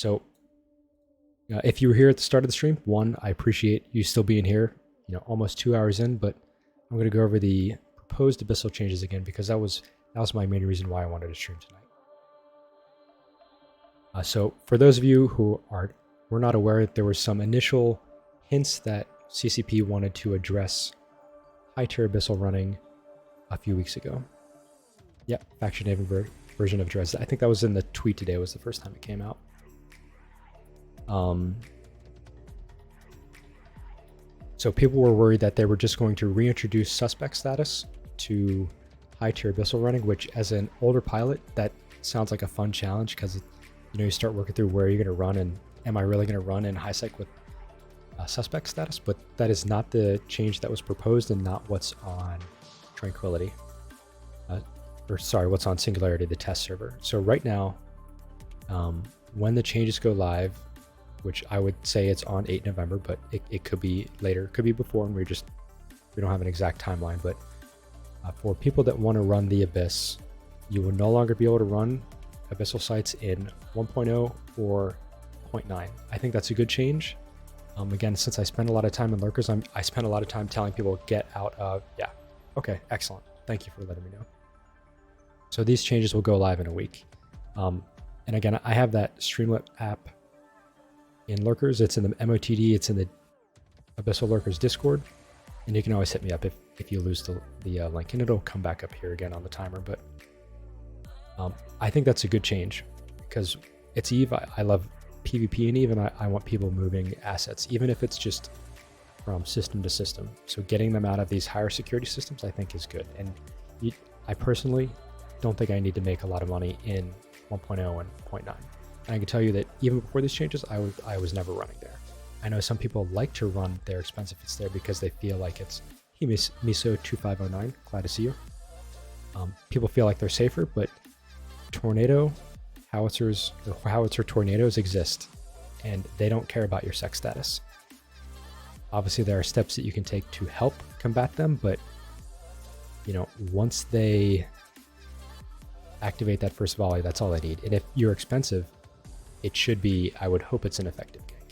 So if you were here at the start of the stream, one, I appreciate you still being here, almost 2 hours in, but I'm going to go over the proposed Abyssal changes again because that was my main reason why I wanted to stream tonight. So for those of you who were not aware, there were some initial hints that CCP wanted to address high tier Abyssal running a few weeks ago. Yep, faction haven version of Dres. I think that was in the tweet today. Was the first time it came out. So people were worried that they were just going to reintroduce suspect status to high tier Abyssal running, which as an older pilot, that sounds like a fun challenge because you start working through where you're going to run and am I really going to run in high sec with suspect status? But that is not the change that was proposed and not what's on Tranquility. What's on Singularity, the test server. So right now, when the changes go live, which I would say it's on 8 November, but it could be later, it could be before, and we don't have an exact timeline. But for people that want to run the Abyss, you will no longer be able to run Abyssal sites in 1.0 or 0.9. I think that's a good change. Again, since I spend a lot of time in lurkers, I spend a lot of time telling people get out of, yeah. Okay, excellent. Thank you for letting me know. So these changes will go live in a week. And again, I have that Streamlit app in lurkers. It's in the MOTD, it's in the Abyssal Lurkers Discord. And you can always hit me up if you lose the link, and it'll come back up here again on the timer. But I think that's a good change because it's EVE. I love PvP in EVE, and I want people moving assets, even if it's just from system to system. So getting them out of these higher security systems, I think, is good. And I personally don't think I need to make a lot of money in 1.0 and 0.9. And I can tell you that even before these changes, I was never running there. I know some people like to run their expense if it's there because they feel like it's, hey, Miso2509, glad to see you. People feel like they're safer, but tornado howitzers or howitzer tornadoes exist, and they don't care about your sec status. Obviously, there are steps that you can take to help combat them, but once they activate that first volley, that's all they need. And if you're expensive, it should be, I would hope it's an effective gank.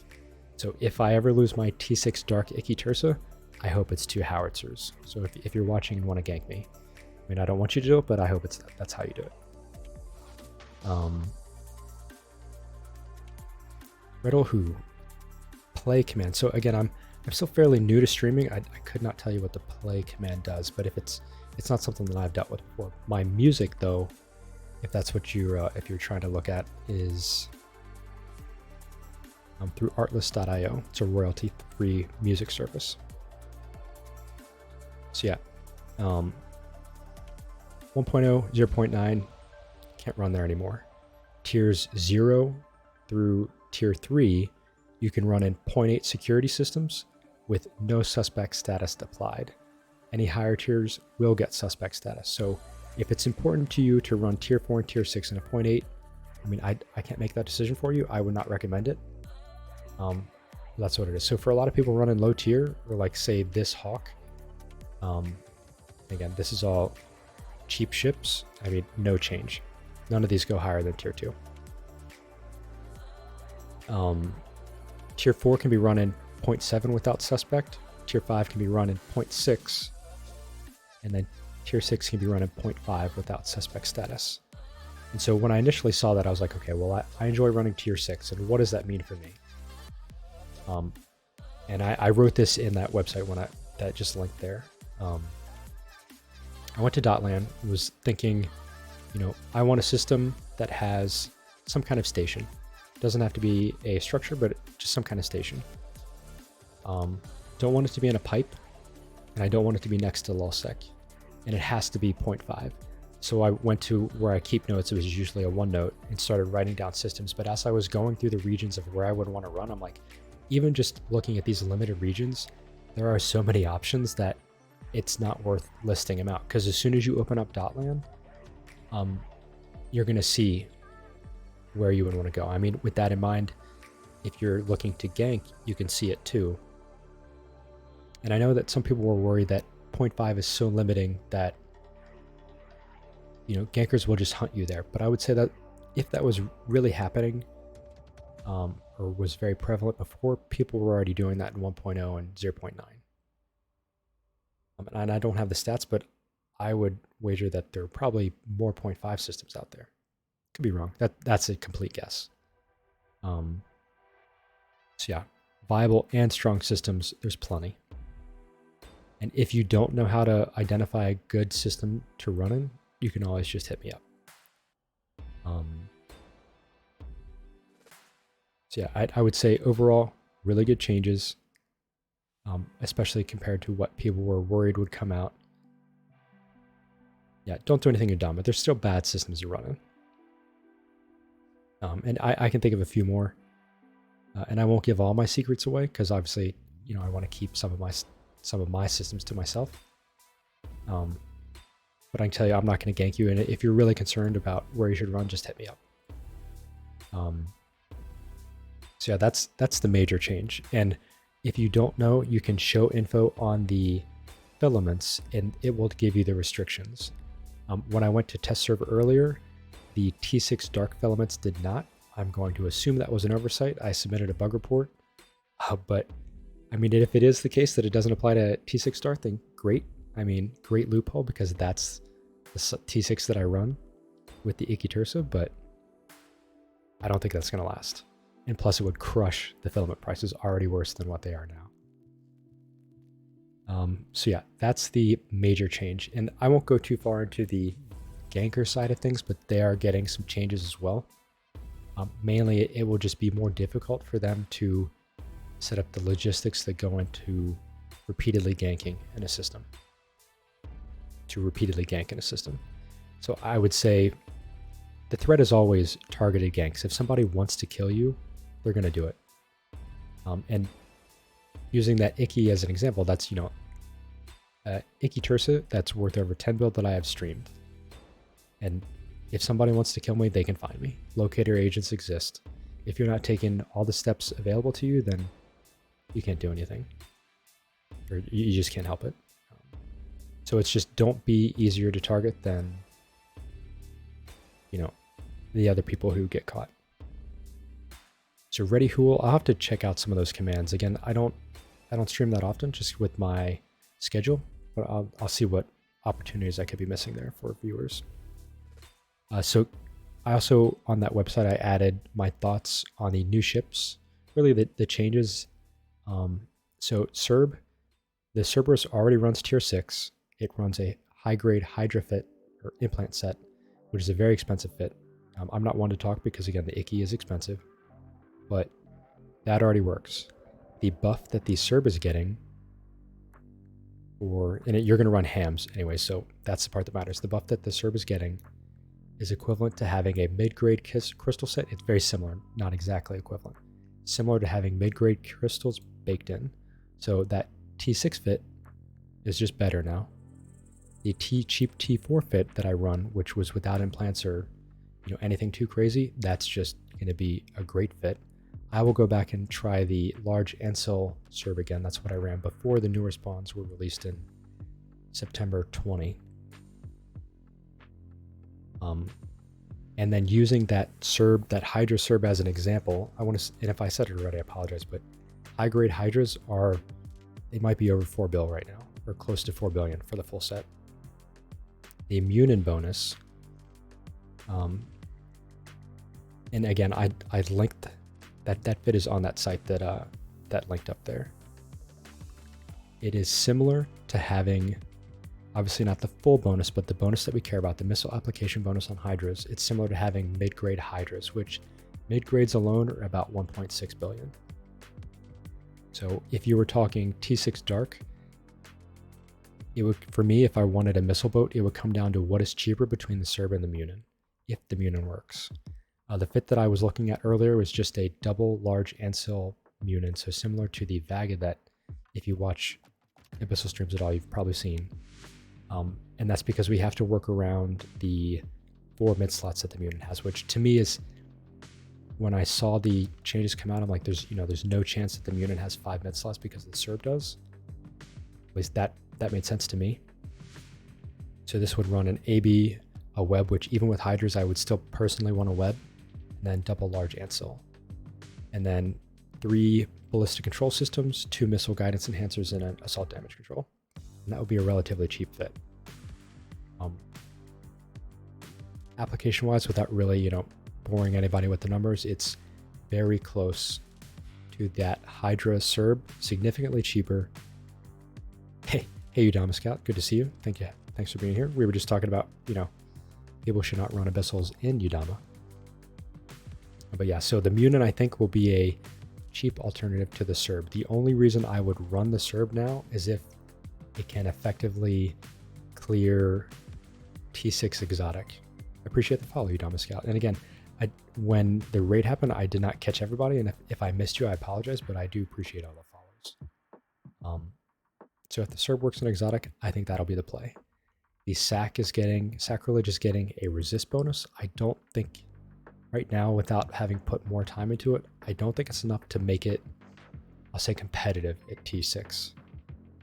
So if I ever lose my T6 Dark Icky Tursa, I hope it's 2 howitzers. So if you're watching and want to gank me, I mean, I don't want you to do it, but I hope that's how you do it. Riddle who play command. So again, I'm still fairly new to streaming. I could not tell you what the play command does, but if it's not something that I've dealt with before. My music, though, if that's what if you're trying to look at, is through artlist.io. It's a royalty-free music service. So yeah, 1.0, 0.9 can't run there anymore. Tiers 0 through tier 3, you can run in 0.8 security systems with no suspect status applied. Any higher tiers will get suspect status. So if it's important to you to run tier 4 and tier 6 in a 0.8, I mean, I can't make that decision for you. I would not recommend it. That's what it is. So for a lot of people running low tier, or like say this Hawk, again, this is all cheap ships. I mean, no change. None of these go higher than tier 2. Tier 4 can be run in 0.7 without suspect. Tier 5 can be run in 0.6. And then tier 6 can be run in 0.5 without suspect status. And so when I initially saw that, I was like, okay, well, I enjoy running tier 6. And what does that mean for me? And I wrote this in that website that just linked there. I went to Dotland, was thinking, I want a system that has some kind of station. Doesn't have to be a structure, but just some kind of station. Don't want it to be in a pipe, and I don't want it to be next to lulsec, and it has to be 0.5. So I went to where I keep notes. It was usually a OneNote, and started writing down systems. But as I was going through the regions of where I would want to run, I'm like, even just looking at these limited regions, there are so many options that it's not worth listing them out. Because as soon as you open up Dotland, you're going to see where you would want to go. I mean, with that in mind, if you're looking to gank, you can see it too. And I know that some people were worried that 0.5 is so limiting that, gankers will just hunt you there. But I would say that if that was really happening, or was very prevalent before, people were already doing that in 1.0 and 0.9. And I don't have the stats, but I would wager that there are probably more 0.5 systems out there. Could be wrong. That's a complete guess. So yeah, viable and strong systems, there's plenty. And if you don't know how to identify a good system to run in, you can always just hit me up. So yeah, I would say overall, really good changes, especially compared to what people were worried would come out. Yeah, don't do anything you're dumb, but there's still bad systems to run in. And I can think of a few more. And I won't give all my secrets away because obviously, I want to keep some of my systems to myself. But I can tell you, I'm not going to gank you. And if you're really concerned about where you should run, just hit me up. So yeah, that's the major change. And if you don't know, you can show info on the filaments, and it will give you the restrictions. When I went to test server earlier, the T6 dark filaments did not. I'm going to assume that was an oversight. I submitted a bug report, but I mean, if it is the case that it doesn't apply to T6 dark, then great. I mean, great loophole because that's the T6 that I run with the Icky Tursa, but I don't think that's going to last. And plus it would crush the filament prices already worse than what they are now. So yeah, that's the major change. And I won't go too far into the ganker side of things, but they are getting some changes as well. Mainly it will just be more difficult for them to set up the logistics that go into repeatedly ganking in a system. So I would say the threat is always targeted ganks. If somebody wants to kill you, they're going to do it. And using that Icky as an example, that's, Icky Tursa, that's worth over 10 build that I have streamed. And if somebody wants to kill me, they can find me. Locator agents exist. If you're not taking all the steps available to you, then you can't do anything. Or you just can't help it. So it's just don't be easier to target than, the other people who get caught. So Ready Hool, I'll have to check out some of those commands. Again, I don't stream that often, just with my schedule, but I'll see what opportunities I could be missing there for viewers. So I also, on that website, I added my thoughts on the new ships, really the changes. So Serb, the Cerberus already runs tier 6. It runs a high-grade Hydra fit or implant set, which is a very expensive fit. I'm not one to talk because, again, the Icky is expensive, but that already works. The buff that the Serb is getting, you're going to run hams anyway, so that's the part that matters. The buff that the Serb is getting is equivalent to having a mid-grade crystal set. It's very similar, not exactly equivalent. Similar to having mid-grade crystals baked in. So that T6 fit is just better now. The cheap T4 fit that I run, which was without implants or anything too crazy, that's just going to be a great fit. I will go back and try the large Abyssal Serb again. That's what I ran before the newer spawns were released in September 20. And then using that Hydra Serb as an example, and if I said it already, I apologize, but high-grade Hydras they might be over 4 bill right now, or close to 4 billion for the full set. The Immunin bonus, and again, I linked that fit is on that site that linked up there. It is similar to having, obviously not the full bonus, but the bonus that we care about, the missile application bonus on Hydras. It's similar to having mid-grade Hydras, which mid-grades alone are about 1.6 billion. So if you were talking T6 Dark, it would, for me, if I wanted a missile boat, it would come down to what is cheaper between the Serb and the Munin, if the Munin works. The fit that I was looking at earlier was just a double large Abyssal Munin, so similar to the Vaga that, if you watch Abyssal streams at all, you've probably seen. And that's because we have to work around the 4 mid slots that the Munin has, which to me is, when I saw the changes come out, I'm like, there's no chance that the Munin has 5 mid slots because the Serb does. At least that made sense to me. So this would run an AB, a web, which even with Hydras, I would still personally want a web, and then double large Abyssal. and then 3 ballistic control systems, 2 missile guidance enhancers, and an assault damage control. And that would be a relatively cheap fit. Application-wise, without really, boring anybody with the numbers, it's very close to that Hydra Serb, significantly cheaper. Hey, Udama Scout, good to see you. Thanks for being here. We were just talking about, people should not run Abyssals in Udama. But yeah, so the Munin I think will be a cheap alternative to the Serb. The only reason I would run the Serb now is if it can effectively clear T6 exotic. I appreciate the follow, Udama Scout. And again, when the raid happened, I did not catch everybody, and if I missed you, I apologize, but I do appreciate all the follows. So if the Serb works in exotic, I think that'll be the play. The Sacrilege is getting a resist bonus. I don't think right now, without having put more time into it, I don't think it's enough to make it, I'll say, competitive at T6.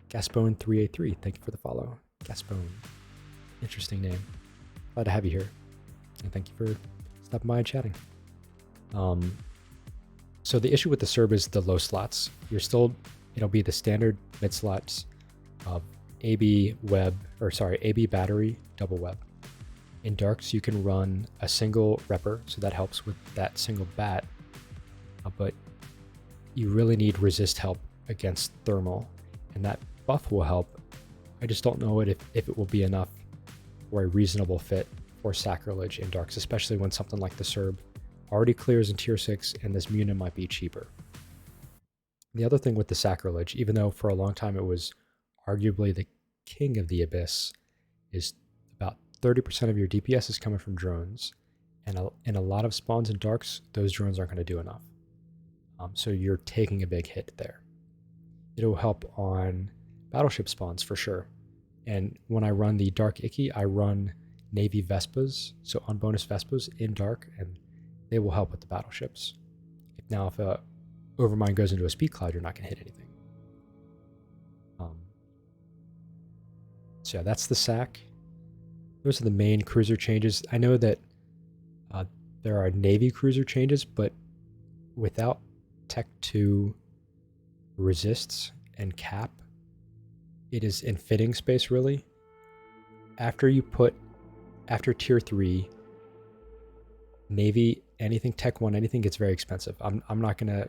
Gaspone383, thank you for the follow. Gaspone, interesting name. Glad to have you here, and thank you for stopping by and chatting. So the issue with the Serb is the low slots. It'll be the standard mid slots of AB battery, double web. In darks, you can run a single repper, so that helps with that single bat, but you really need resist help against thermal, and that buff will help. I just don't know if it will be enough for a reasonable fit for Sacrilege in darks, especially when something like the Serb already clears in tier 6 and this Munin might be cheaper. The other thing with the Sacrilege, even though for a long time it was arguably the king of the Abyss, is about 30% of your DPS is coming from drones, and in a lot of spawns in darks, those drones aren't going to do enough. So you're taking a big hit there. It'll help on battleship spawns for sure. And when I run the Dark Icky, I run Navy Vespas, so unbonus Vespas in dark, and they will help with the battleships. Now, if a Overmind goes into a speed cloud, you're not going to hit anything. So yeah, that's the SAC. Those are the main cruiser changes. I know that there are Navy cruiser changes, but without Tech 2 resists and cap, it is in fitting space really. After tier 3, Navy, anything Tech 1, anything gets very expensive. I'm not gonna,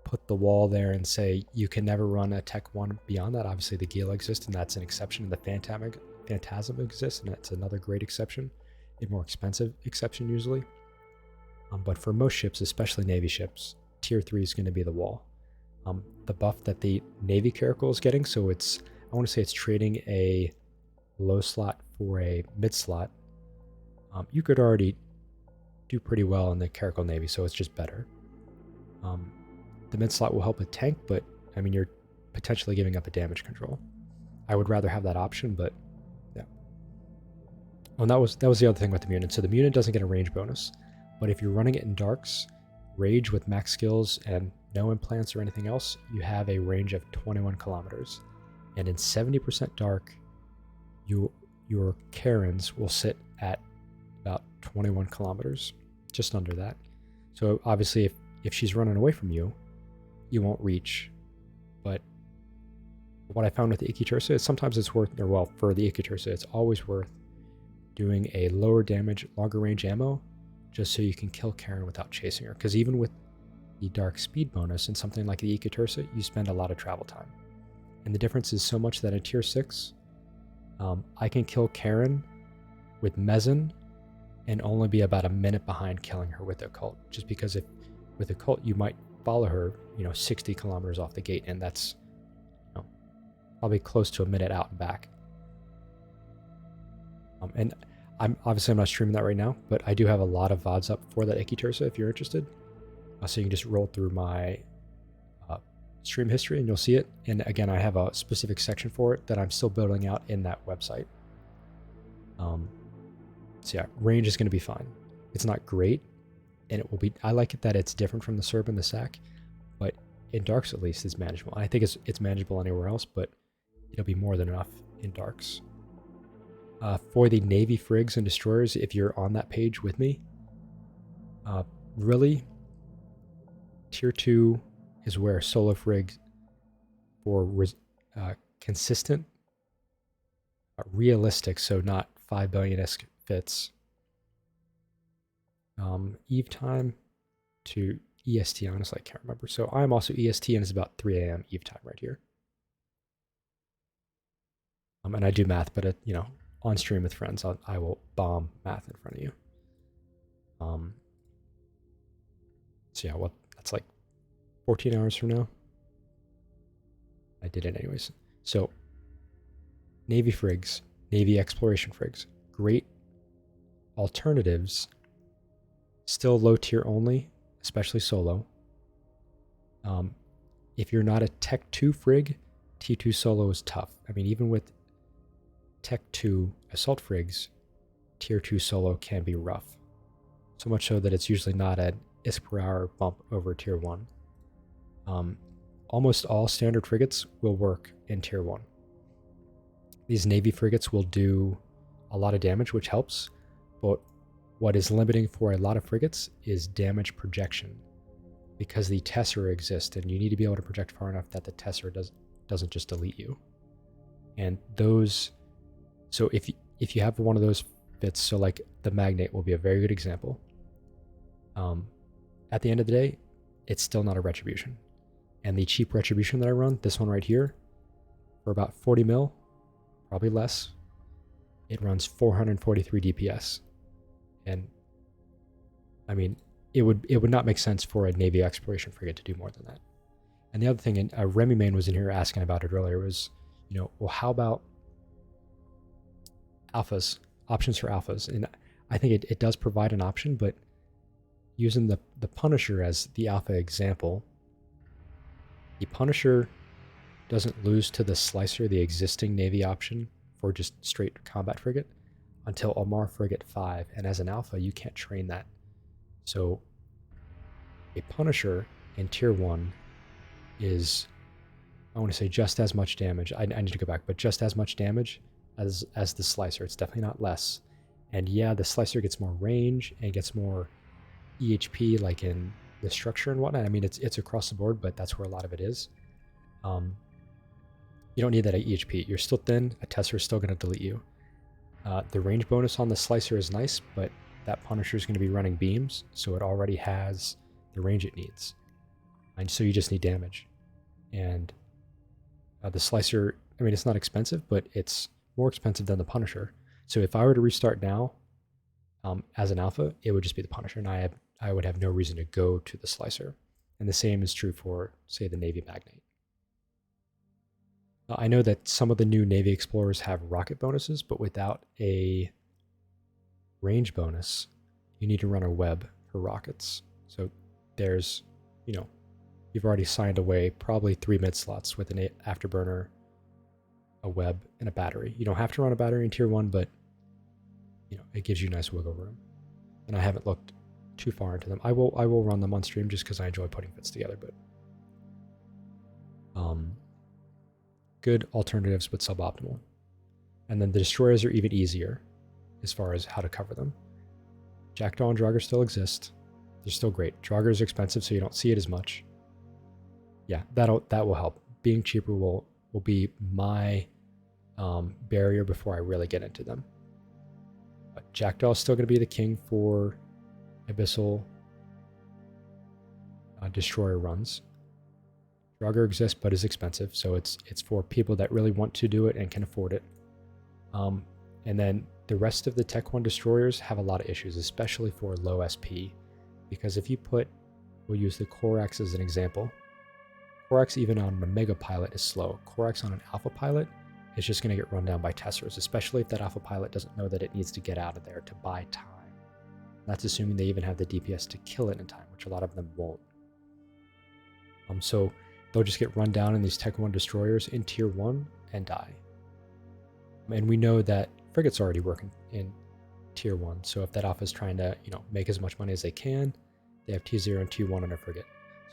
put the wall there and say you can never run a Tech 1 beyond that. Obviously the Gale exists, and that's an exception. The Phantasm exists, and that's another great exception. A more expensive exception usually. But for most ships, especially Navy ships, tier 3 is going to be the wall. The buff that the Navy Caracal is getting, so I want to say it's trading a low slot for a mid slot. You could already do pretty well in the Caracal Navy, so it's just better. The mid slot will help with tank, but I mean, you're potentially giving up a damage control. I would rather have that option, but yeah. Oh, and that was the other thing with the Munin. So the Munin doesn't get a range bonus, but if you're running it in darks, rage with max skills and no implants or anything else, you have a range of 21 kilometers. And in 70% dark, your Karens will sit at about 21 kilometers, just under that. So obviously, if she's running away from you, you won't reach. But what I found with the Ikitursa is sometimes it's worth, for the Ikitursa, it's always worth doing a lower damage, longer range ammo, just so you can kill Karen without chasing her. Because even with the dark speed bonus and something like the Ikitursa, you spend a lot of travel time. And the difference is so much that in tier 6, I can kill Karen with Mezzan and only be about a minute behind killing her with Occult. Just because with Occult, you might follow her, 60 kilometers off the gate, and that's probably close to a minute out and back. And I'm not streaming that right now, but I do have a lot of VODs up for that Ikitursa if you're interested. So you can just roll through my stream history and you'll see it. And again, I have a specific section for it that I'm still building out in that website. So yeah, range is going to be fine. It's not great, and it will be. I like it that it's different from the Serb and the SAC, but in darks at least it's manageable. And I think it's manageable anywhere else, but it'll be more than enough in darks. For the Navy frigs and destroyers, if you're on that page with me, really, Tier 2 is where solo frig for consistent, realistic, so not 5 billion-esque fits. Eve time to EST, honestly, I can't remember. So I'm also EST, and it's about 3 a.m. Eve time right here. And I do math, but on stream with friends, I will bomb math in front of you. So yeah, that's like 14 hours from now. I did it anyways. So Navy frigs, Navy exploration frigs, great alternatives. Still low tier only, especially solo. If you're not a Tech 2 frig, T2 solo is tough. I mean, even with Tech 2 assault frigs, Tier 2 solo can be rough. So much so that it's usually not an ISK per hour bump over Tier 1. Almost all standard frigates will work in Tier 1. These Navy frigates will do a lot of damage, which helps, but what is limiting for a lot of frigates is damage projection, because the Tessera exists, and you need to be able to project far enough that the Tessera doesn't just delete you. And those, so if you have one of those fits, so like the Magnate will be a very good example. At the end of the day, it's still not a Retribution. And the cheap Retribution that I run, this one right here, for about 40 mil, probably less, it runs 443 DPS. And I mean, it would not make sense for a Navy exploration frigate to do more than that. And the other thing, and Remy Main was in here asking about it earlier, was, well, how about alphas, options for alphas? And I think it does provide an option, but using the Punisher as the alpha example, the Punisher doesn't lose to the Slicer, the existing Navy option for just straight combat frigate, until Omar Frigate 5, and as an alpha, you can't train that. So a Punisher in Tier 1 is, I want to say, just as much damage. I need to go back, but just as much damage as the Slicer. It's definitely not less. And yeah, the Slicer gets more range and gets more EHP, like in the structure and whatnot. I mean, it's across the board, but that's where a lot of it is. You don't need that at EHP. You're still thin. A Tessera is still going to delete you. The range bonus on the Slicer is nice, but that Punisher is going to be running beams, so it already has the range it needs. And so you just need damage. And the Slicer, I mean, it's not expensive, but it's more expensive than the Punisher. So if I were to restart now as an alpha, it would just be the Punisher, and I would have no reason to go to the Slicer. And the same is true for, say, the Navy Magnate. I know that some of the new Navy Explorers have rocket bonuses, but without a range bonus, you need to run a web for rockets. So there's, you've already signed away probably 3 mid slots with an afterburner, a web, and a battery. You don't have to run a battery in Tier 1, but it gives you nice wiggle room. And I haven't looked too far into them. I will run them on stream just because I enjoy putting fits together, but good alternatives, but suboptimal. And then the destroyers are even easier as far as how to cover them. Jackdaw and Draugr still exist. They're still great. Draugr is expensive, so you don't see it as much. Yeah, that will help. Being cheaper will be my barrier before I really get into them. But Jackdaw is still going to be the king for Abyssal destroyer runs. Draugr exists, but is expensive, so it's for people that really want to do it and can afford it. And then the rest of the Tech 1 destroyers have a lot of issues, especially for low SP, because if you we'll use the Corax as an example. Corax even on a Mega Pilot is slow. Corax on an Alpha Pilot is just going to get run down by Tesseras, especially if that Alpha Pilot doesn't know that it needs to get out of there to buy time. That's assuming they even have the DPS to kill it in time, which a lot of them won't. So they'll just get run down in these Tech 1 destroyers in Tier 1 and die. And we know that frigates are already working in Tier 1, so if that alpha is trying to, make as much money as they can, they have T0 and T1 on a frigate.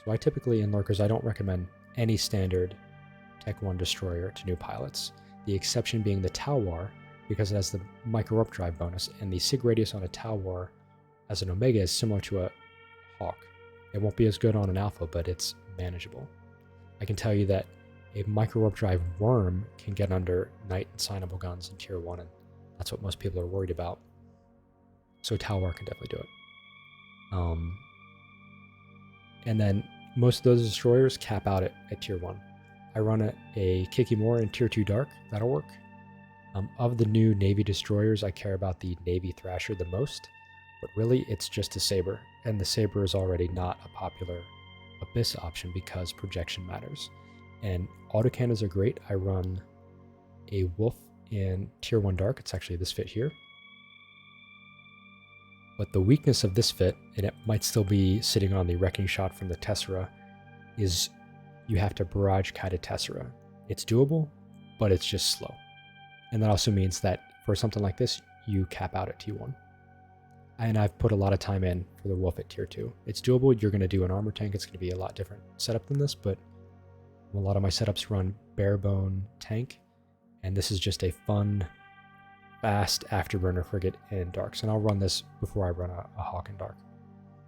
So I typically, in Lurkers, I don't recommend any standard Tech 1 destroyer to new pilots. The exception being the Talwar, because it has the micro-warp drive bonus, and the sig radius on a Talwar as an Omega is similar to a Hawk. It won't be as good on an alpha, but it's manageable. I can tell you that a micro warp drive worm can get under Knight and signable guns in tier 1, and that's what most people are worried about. So Talwar can definitely do it. And then most of those destroyers cap out at tier 1. I run a Kikimora in tier 2 Dark. That'll work. Of the new Navy destroyers, I care about the Navy Thrasher the most, but really it's just a Saber, and the Saber is already not a popular Abyss option because projection matters. And autocannons are great. I run a Wolf in tier 1 Dark. It's actually this fit here. But the weakness of this fit, and it might still be sitting on the Wrecking Shot from the Tessera, is you have to barrage kite a Tessera. It's doable, but it's just slow. And that also means that for something like this, you cap out at T1. And I've put a lot of time in for the Wolf at tier 2. It's doable. You're going to do an armor tank. It's going to be a lot different setup than this, but a lot of my setups run barebone tank, and this is just a fun, fast afterburner frigate in Darks. And I'll run this before I run a Hawk in Dark,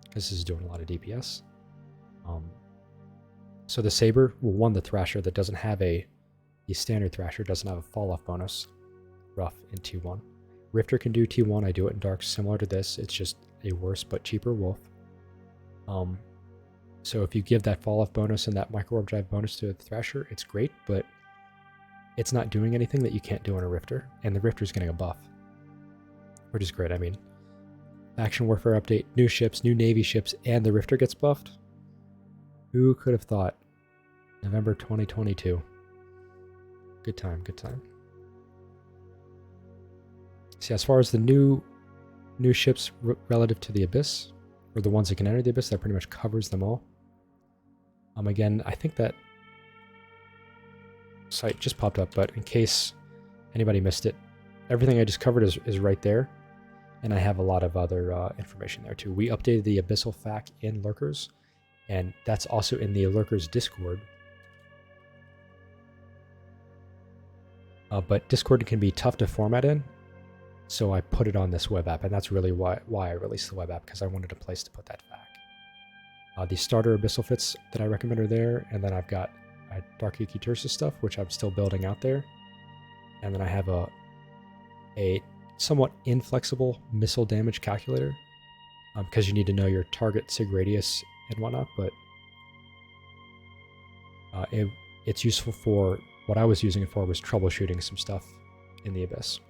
because this is doing a lot of DPS. So the Saber will one the Thrasher that doesn't have the standard Thrasher doesn't have a fall-off bonus, rough in T1. Rifter can do T1. I do it in Dark similar to this. It's just a worse but cheaper Wolf. So if you give that fall-off bonus and that micro warp drive bonus to the Thrasher, it's great, but it's not doing anything that you can't do on a Rifter, and the Rifter's getting a buff, which is great. I mean, Faction Warfare update, new ships, new Navy ships, and the Rifter gets buffed. Who could have thought? November 2022. Good time, good time. See, as far as the new ships relative to the Abyss, or the ones that can enter the Abyss, that pretty much covers them all. Again, I think that site just popped up, but in case anybody missed it, everything I just covered is right there, and I have a lot of other information there too. We updated the Abyssal FAQ in Lurkers, and that's also in the Lurkers Discord. But Discord can be tough to format in, so I put it on this web app, and that's really why I released the web app, because I wanted a place to put that FAQ. The starter Abyssal fits that I recommend are there, and then I've got Dark Yuki Tursa stuff, which I'm still building out there. And then I have a somewhat inflexible missile damage calculator, because you need to know your target sig radius and whatnot, but it's useful for what I was using it for was troubleshooting some stuff in the Abyss.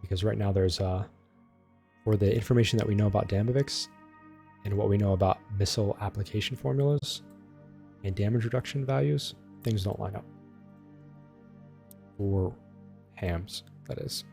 Because right now there's, for the information that we know about Damavix and what we know about missile application formulas and damage reduction values, things don't line up. For hams, that is.